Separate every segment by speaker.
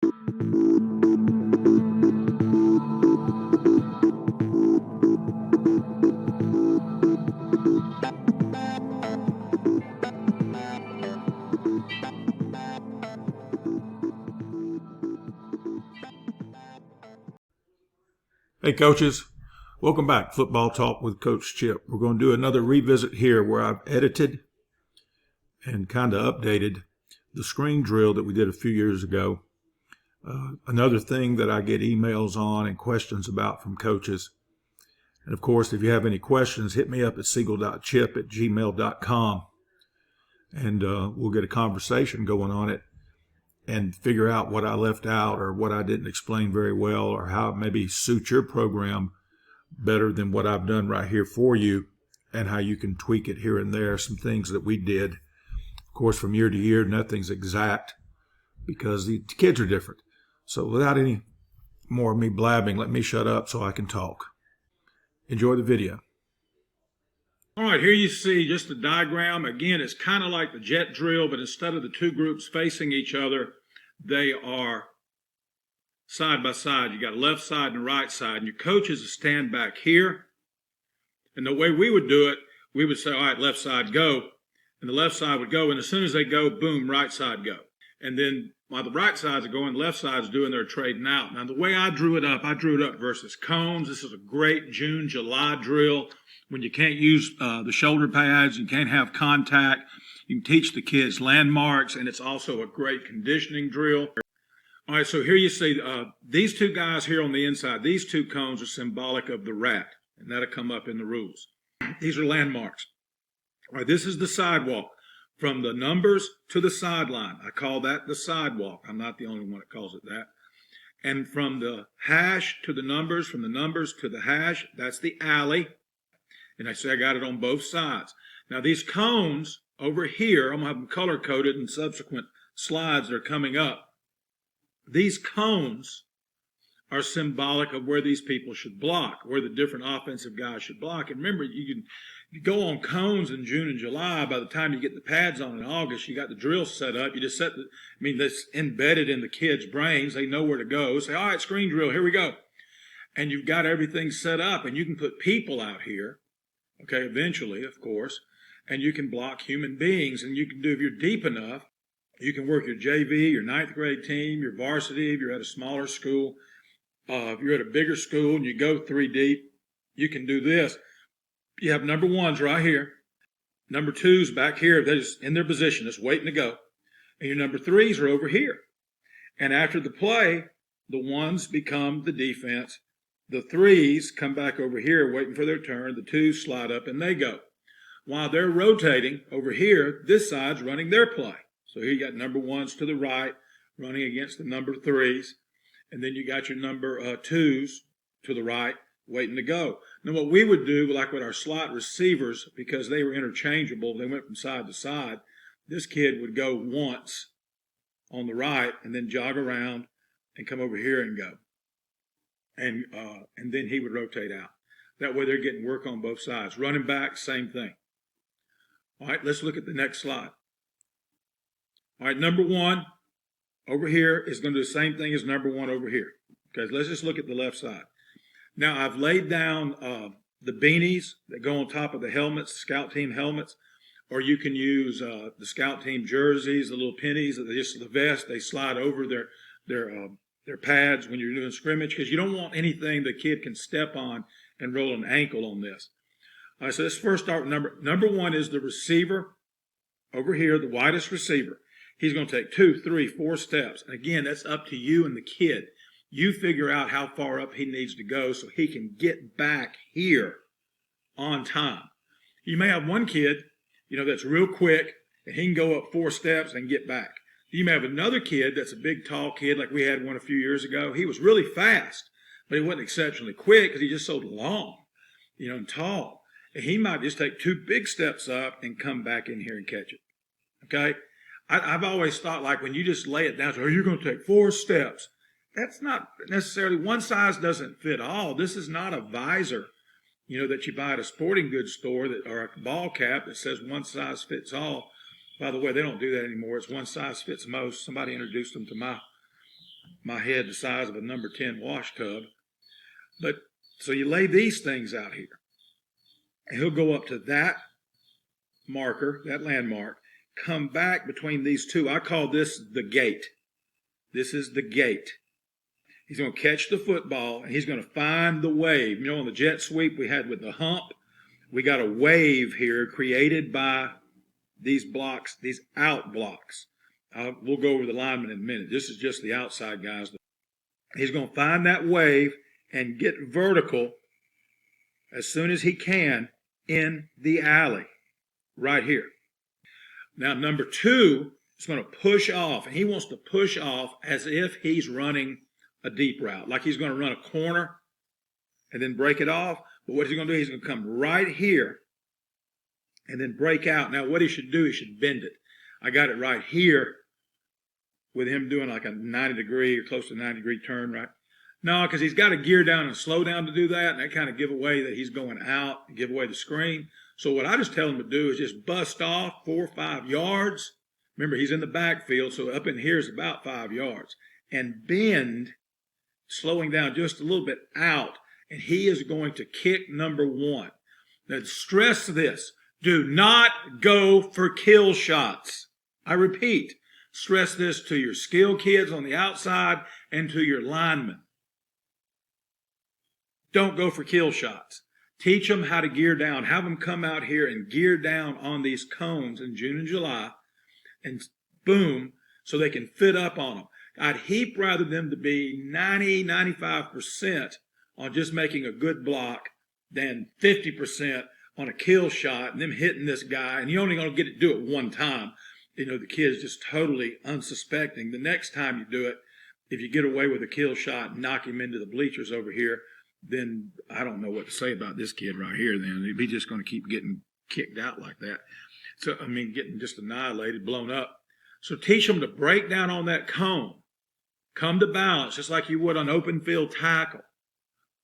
Speaker 1: Hey coaches, welcome back. Football Talk with Coach Chip. We're going to do another revisit here where I've edited and kind of updated the screen drill that we did a few years ago. Another thing that I get emails on and questions about from coaches. And of course, if you have any questions, hit me up at seagle.chip@gmail.com and we'll get a conversation going on it and figure out what I left out or what I didn't explain very well or how it maybe suits your program better than what I've done right here for you and how you can tweak it here and there, some things that we did. Of course, from year to year, nothing's exact because the kids are different. So without any more of me blabbing, let me shut up so I can talk. Enjoy the video. All right, here you see just the diagram. Again, it's kind of like the jet drill, but instead of the two groups facing each other, they are side by side. You got a left side and a right side, and your coaches stand back here. And the way we would do it, we would say, all right, left side go. And the left side would go, and as soon as they go, boom, right side go. And then while the right sides are going, the left side's doing their trading out. Now, the way I drew it up versus cones. This is a great June, July drill when you can't use the shoulder pads, you can't have contact. You can teach the kids landmarks, and it's also a great conditioning drill. All right, so here you see these two guys here on the inside. These two cones are symbolic of the rat, and that'll come up in the rules. These are landmarks. All right, this is the sidewalk. From the numbers to the sideline. I call that the sidewalk. I'm not the only one that calls it that. And from the hash to the numbers, from the numbers to the hash, that's the alley. And I say I got it on both sides. Now these cones over here, I'm going to have them color-coded in subsequent slides that are coming up. These cones are symbolic of where these people should block, where the different offensive guys should block. And remember, you go on cones in June and July. By the time you get the pads on in August, you got the drill set up. You just that's embedded in the kids' brains. They know where to go. Say, all right, screen drill, here we go. And you've got everything set up, and you can put people out here, okay, eventually, of course, and you can block human beings. And you can do, if you're deep enough, you can work your JV, your 9th grade team, your varsity, if you're at a smaller school. If you're at a bigger school and you go 3 deep, you can do this. You have number ones right here. Number twos back here. They're just in their position, just waiting to go. And your number threes are over here. And after the play, the ones become the defense. The threes come back over here waiting for their turn. The twos slide up and they go. While they're rotating over here, this side's running their play. So here you got number ones to the right running against the number threes. And then you got your number twos to the right waiting to go. Now what we would do, like with our slot receivers, because they were interchangeable, they went from side to side, this kid would go once on the right and then jog around and come over here and go. And then he would rotate out. That way they're getting work on both sides. Running back, same thing. All right, let's look at the next slide. All right, number one over here is going to do the same thing as number one over here. Okay, let's just look at the left side. Now, I've laid down the beanies that go on top of the helmets, scout team helmets, or you can use the scout team jerseys, the little pennies, just the vest. They slide over their pads when you're doing scrimmage because you don't want anything the kid can step on and roll an ankle on this. All right, so let's first start with number one is the receiver over here, the widest receiver. He's going to take 2, 3, 4 steps. And again, that's up to you and the kid. You figure out how far up he needs to go so he can get back here on time. You may have one kid, that's real quick, and he can go up 4 steps and get back. You may have another kid that's a big, tall kid, like we had one a few years ago. He was really fast, but he wasn't exceptionally quick because he just so long, and tall. And he might just take 2 big steps up and come back in here and catch it. Okay? I've always thought, like, when you just lay it down, you're going to take 4 steps. That's not necessarily, one size doesn't fit all. This is not a visor, that you buy at a sporting goods store or a ball cap that says one size fits all. By the way, they don't do that anymore. It's one size fits most. Somebody introduced them to my head the size of a number 10 wash tub. But so you lay these things out here. And he'll go up to that marker, that landmark, come back between these two. I call this the gate. This is the gate. He's going to catch the football, and he's going to find the wave. You know, on the jet sweep we had with the hump, we got a wave here created by these blocks, these out blocks. We'll go over the linemen in a minute. This is just the outside guys. He's going to find that wave and get vertical as soon as he can in the alley right here. Now, number 2 is going to push off, and he wants to push off as if he's running a deep route, like he's going to run a corner and then break it off. But what he's going to do, he's going to come right here and then break out. Now, what he should do, he should bend it. I got it right here with him doing like a 90-degree or close to 90-degree turn, right? No, because he's got to gear down and slow down to do that, and that kind of give away that he's going out and give away the screen. So what I just tell him to do is just bust off 4 or 5 yards. Remember, he's in the backfield, so up in here is about 5 yards. And bend, slowing down just a little bit out, and he is going to kick number 1. Now, stress this. Do not go for kill shots. I repeat, stress this to your skill kids on the outside and to your linemen. Don't go for kill shots. Teach them how to gear down. Have them come out here and gear down on these cones in June and July, and boom, so they can fit up on them. I'd heap rather them to be 90, 95% on just making a good block than 50% on a kill shot and them hitting this guy, and you're only going to get to do it one time. You know, the kid's just totally unsuspecting. The next time you do it, if you get away with a kill shot and knock him into the bleachers over here, then I don't know what to say about this kid right here then. He's just going to keep getting kicked out like that. So, I mean, getting just annihilated, blown up. So teach them to break down on that cone, come to balance, just like you would on open field tackle,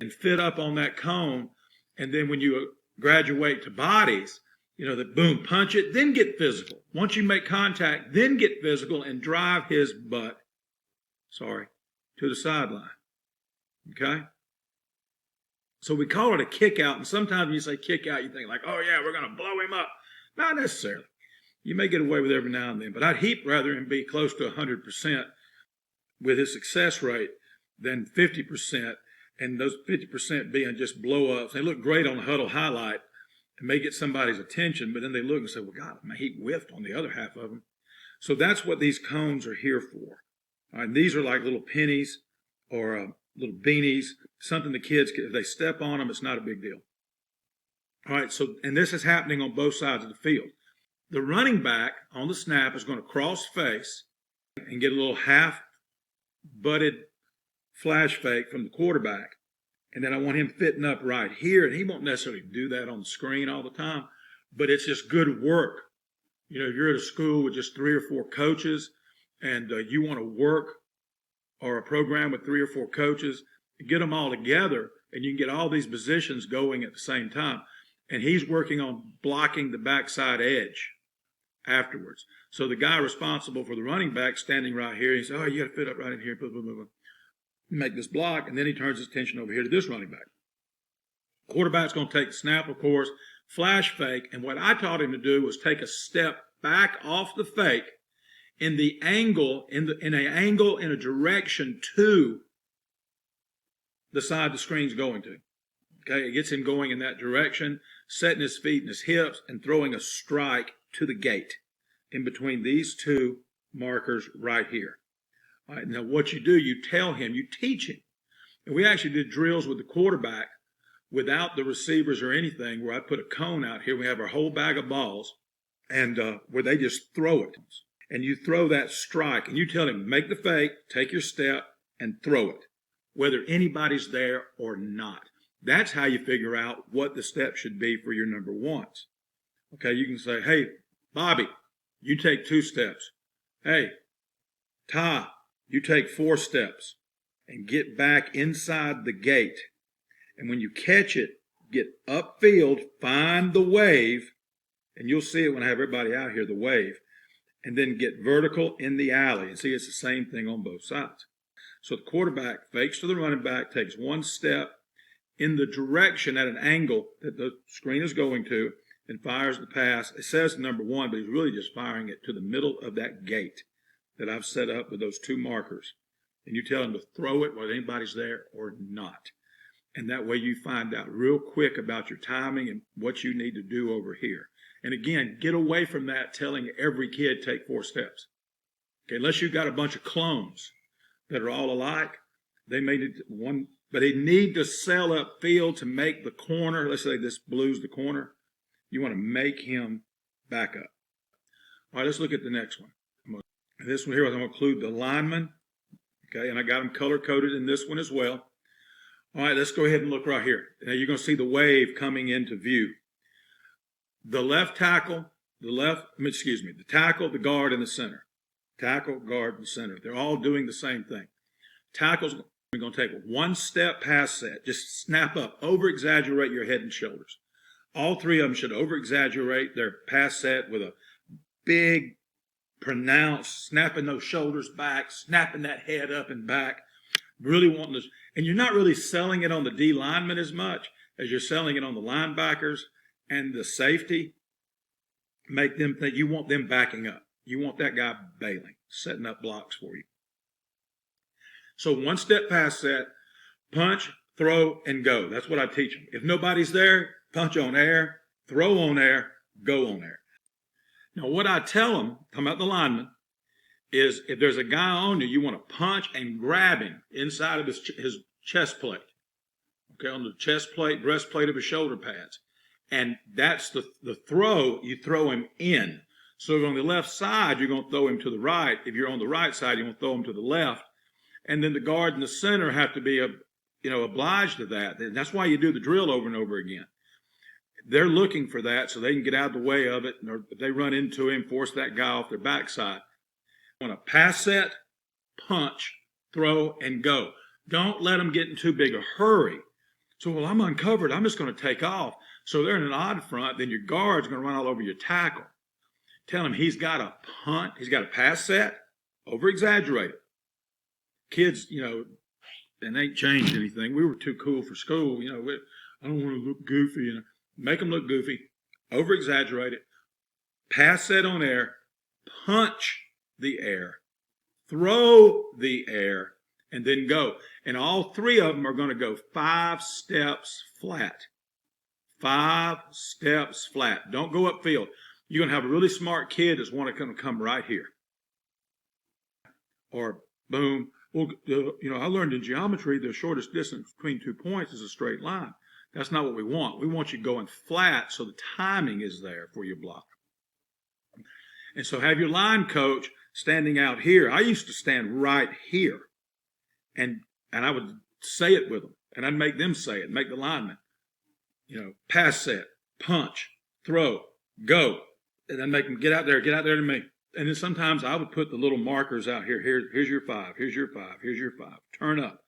Speaker 1: and fit up on that cone. And then when you graduate to bodies, you know, that boom, punch it, then get physical. Once you make contact, then get physical and drive his butt, to the sideline. Okay? So we call it a kick out, and sometimes when you say kick out, you think like, oh yeah, we're going to blow him up. Not necessarily. You may get away with it every now and then, but I'd heap rather him be close to 100% with his success rate than 50%, and those 50% being just blow-ups. They look great on the huddle highlight and may get somebody's attention, but then they look and say, well, God, he whiffed on the other half of them. So that's what these cones are here for. All right, these are like little pennies or little beanies, something the kids, if they step on them, it's not a big deal. All right, so, and this is happening on both sides of the field. The running back on the snap is going to cross face and get a little half-butted flash fake from the quarterback. And then I want him fitting up right here. And he won't necessarily do that on the screen all the time, but it's just good work. You know, if you're at a school with just 3 or 4 coaches and you want to work or a program with 3 or 4 coaches, get them all together and you can get all these positions going at the same time. And he's working on blocking the backside edge afterwards. So the guy responsible for the running back standing right here, he says, oh, you got to fit up right in here, blah, blah, blah, blah. Make this block, and then he turns his attention over here to this running back. Quarterback's going to take the snap, of course, flash fake, and what I taught him to do was take a step back off the fake in the angle, in a direction to the side the screen's going to. Okay, it gets him going in that direction, setting his feet and his hips, and throwing a strike to the gate in between these 2 markers right here. All right, now what you do, you tell him, you teach him. And we actually did drills with the quarterback without the receivers or anything, where I put a cone out here. We have our whole bag of balls, and where they just throw it. And you throw that strike, and you tell him, make the fake, take your step, and throw it, whether anybody's there or not. That's how you figure out what the step should be for your number 1s. Okay, you can say, hey, Bobby, you take 2 steps. Hey, Ty, you take 4 steps and get back inside the gate. And when you catch it, get upfield, find the wave, and you'll see it when I have everybody out here, the wave, and then get vertical in the alley. And see, it's the same thing on both sides. So the quarterback fakes to the running back, takes one step in the direction at an angle that the screen is going to, and fires the pass. It says number 1, but he's really just firing it to the middle of that gate that I've set up with those 2 markers. And you tell him to throw it whether anybody's there or not. And that way you find out real quick about your timing and what you need to do over here. And again, get away from that telling every kid take 4 steps. Okay, unless you've got a bunch of clones that are all alike, they may need one, but they need to sell up field to make the corner. Let's say this blue's the corner. You want to make him back up. All right, let's look at the next one. This one here, I'm going to include the lineman. Okay, and I got them color-coded in this one as well. All right, let's go ahead and look right here. Now you're going to see the wave coming into view. The left tackle, the tackle, the guard, and the center. Tackle, guard, and center. They're all doing the same thing. Tackle's going to take a 1-step pass set. Just snap up, over-exaggerate your head and shoulders. All 3 of them should over-exaggerate their pass set with a big, pronounced, snapping those shoulders back, snapping that head up and back, really wanting this. And you're not really selling it on the D lineman as much as you're selling it on the linebackers and the safety. Make them think you want them backing up. You want that guy bailing, setting up blocks for you. So 1-step pass set, punch, throw, and go. That's what I teach them. If nobody's there, punch on air, throw on air, go on air. Now, what I tell them, talking about the lineman, is if there's a guy on you, you want to punch and grab him inside of his chest plate. Okay, on the chest plate, breastplate of his shoulder pads. And that's the throw, you throw him in. So if on the left side, you're going to throw him to the right. If you're on the right side, you're going to throw him to the left. And then the guard and the center have to be obliged to that. And that's why you do the drill over and over again. They're looking for that so they can get out of the way of it. Or if they run into him, force that guy off their backside. You want to pass set, punch, throw, and go. Don't let them get in too big a hurry. So, well, I'm uncovered. I'm just going to take off. So they're in an odd front. Then your guard's going to run all over your tackle. Tell him he's got a punt. He's got a pass set. Over-exaggerate it. Kids, and they ain't changed anything. We were too cool for school. I don't want to look goofy. Make them look goofy. Over-exaggerate it. Pass set on air. Punch the air. Throw the air. And then go. And all 3 of them are going to go 5 steps flat. 5 steps flat. Don't go upfield. You're going to have a really smart kid that's want to come right here. Or, boom. Well, I learned in geometry the shortest distance between 2 points is a straight line. That's not what we want. We want you going flat so the timing is there for your block. And so have your line coach standing out here. I used to stand right here. And I would say it with them. And I'd make them say it, make the linemen. Pass set, punch, throw, go. And then make them get out there to me. And then sometimes I would put the little markers out here. Here's your 5, here's your 5, here's your 5. Turn up.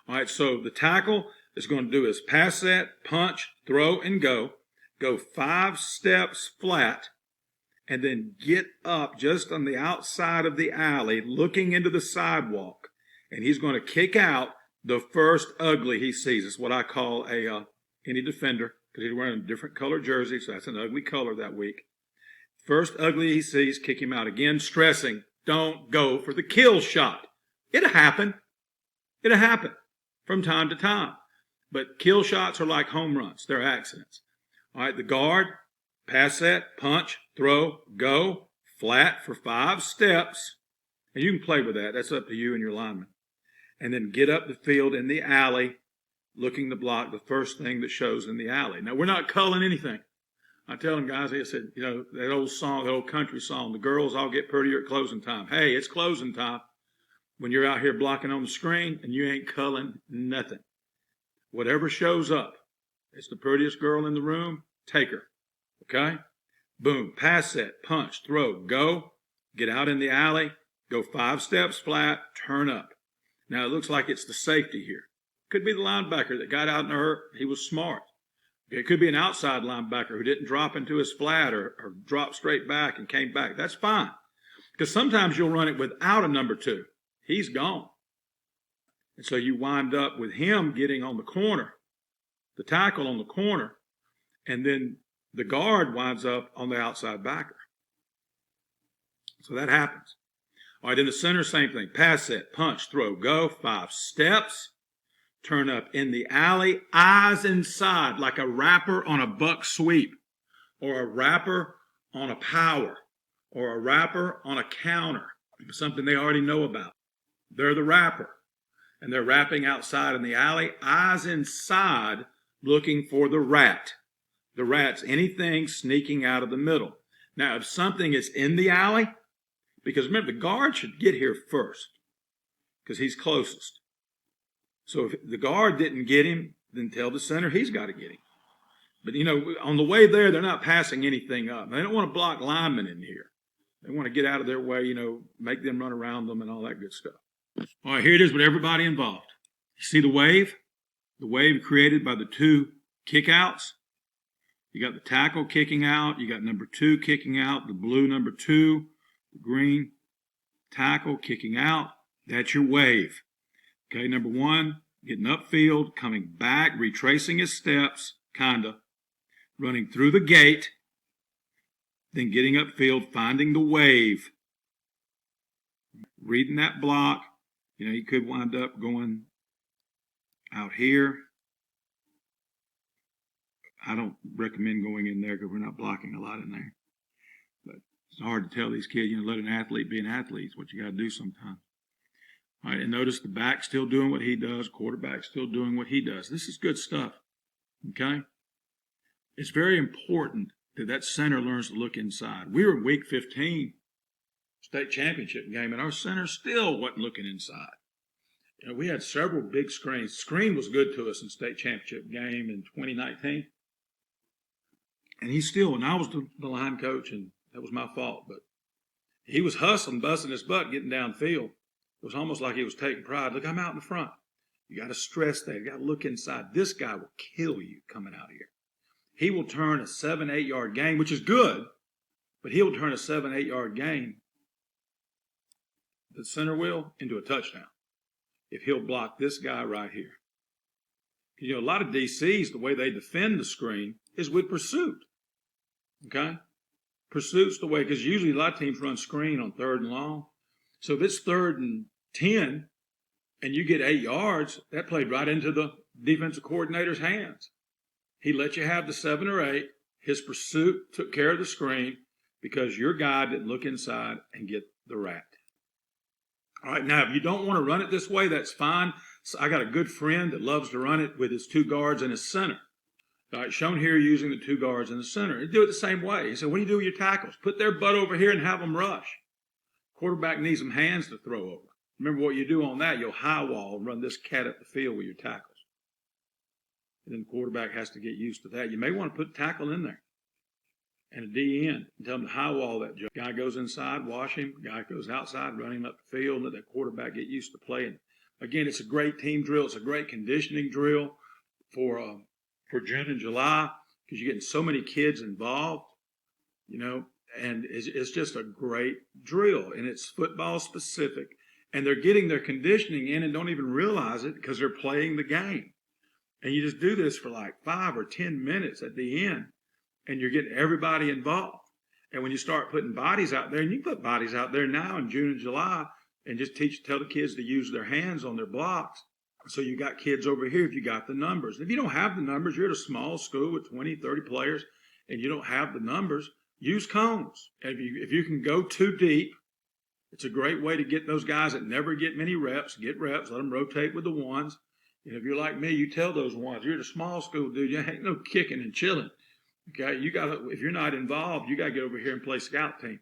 Speaker 1: All right, so the tackle is going to do is pass set, punch, throw, and go. Go 5 steps flat. And then get up just on the outside of the alley, looking into the sidewalk. And he's going to kick out the first ugly he sees. It's what I call any defender, because he's wearing a different color jersey, so that's an ugly color that week. First ugly he sees, kick him out again, stressing, don't go for the kill shot. It'll happen. It'll happen from time to time. But kill shots are like home runs. They're accidents. All right, the guard, pass set, punch, throw, go, flat for 5 steps. And you can play with that. That's up to you and your lineman. And then get up the field in the alley, looking to block the first thing that shows in the alley. Now, we're not culling anything. I tell them guys, I said, that old song, that old country song, the girls all get prettier at closing time. Hey, it's closing time when you're out here blocking on the screen and you ain't culling nothing. Whatever shows up, it's the prettiest girl in the room, take her. Okay? Boom, pass set, punch, throw, go, get out in the alley, go 5 steps flat, turn up. Now, it looks like it's the safety here. Could be the linebacker that got out in a hurt. He was smart. It could be an outside linebacker who didn't drop into his flat or drop straight back and came back. That's fine. Because sometimes you'll run it without a number 2. He's gone. And so you wind up with him getting on the corner, the tackle on the corner, and then the guard winds up on the outside backer. So that happens. All right, in the center, same thing. Pass set, punch, throw, go. 5 steps. Turn up in the alley, eyes inside, like a rapper on a buck sweep, or a rapper on a power, or a rapper on a counter, something they already know about. They're the rapper, and they're rapping outside in the alley, eyes inside, looking for the rat. The rat's anything sneaking out of the middle. Now, if something is in the alley, because remember, the guard should get here first, because he's closest. So if the guard didn't get him, then tell the center he's got to get him. But, on the way there, they're not passing anything up. They don't want to block linemen in here. They want to get out of their way, make them run around them and all that good stuff. All right, here it is with everybody involved. You see the wave? The wave created by the 2 kickouts. You got the tackle kicking out. You got number 2 kicking out, the blue number 2, the green tackle kicking out. That's your wave. Okay, number 1, getting upfield, coming back, retracing his steps, running through the gate, then getting upfield, finding the wave, reading that block. He could wind up going out here. I don't recommend going in there because we're not blocking a lot in there. But it's hard to tell these kids, let an athlete be an athlete. It's what you got to do sometimes. All right, and notice the back still doing what he does, quarterback still doing what he does. This is good stuff, okay? It's very important that center learns to look inside. We were in week 15, state championship game, and our center still wasn't looking inside. We had several big screens. Screen was good to us in state championship game in 2019. And and I was the line coach, and that was my fault, but he was hustling, busting his butt, getting downfield. It was almost like he was taking pride. Look, I'm out in the front. You got to stress that. You got to look inside. This guy will kill you coming out here. He will turn a 7-8 yard gain, which is good, but he'll turn a 7-8 yard gain, the center will, into a touchdown if he'll block this guy right here. A lot of DCs, the way they defend the screen is with pursuit. Okay? Pursuit's the way, because usually a lot of teams run screen on 3rd and long. So if it's 3rd and 10 and you get 8 yards, that played right into the defensive coordinator's hands. He let you have the 7 or 8. His pursuit took care of the screen because your guy didn't look inside and get the rat. All right, now if you don't want to run it this way, that's fine. So I got a good friend that loves to run it with his 2 guards and his center. All right, shown here using the 2 guards and the center. He do it the same way. He said, what do you do with your tackles? Put their butt over here and have them rush. Quarterback needs some hands to throw over. Remember what you do on that, you'll high wall and run this cat up the field with your tackles. And then the quarterback has to get used to that. You may want to put tackle in there and a D in and tell him to high wall that joke. Guy goes inside, wash him. Guy goes outside, run him up the field, and let that quarterback get used to playing. Again, it's a great team drill. It's a great conditioning drill for June and July because you're getting so many kids involved, and it's just a great drill, and it's football specific. And they're getting their conditioning in and don't even realize it because they're playing the game. And you just do this for like 5 or 10 minutes at the end, and you're getting everybody involved. And when you start putting bodies out there, and you put bodies out there now in June and July, and just tell the kids to use their hands on their blocks. So you got kids over here if you got the numbers. If you don't have the numbers, you're at a small school with 20, 30 players, and you don't have the numbers, use cones. If you can go too deep, it's a great way to get those guys that never get many reps, get reps, let them rotate with the ones. And if you're like me, you tell those ones, you're at a small school, dude, you ain't no kicking and chilling. Okay, if you're not involved, you got to get over here and play scout team.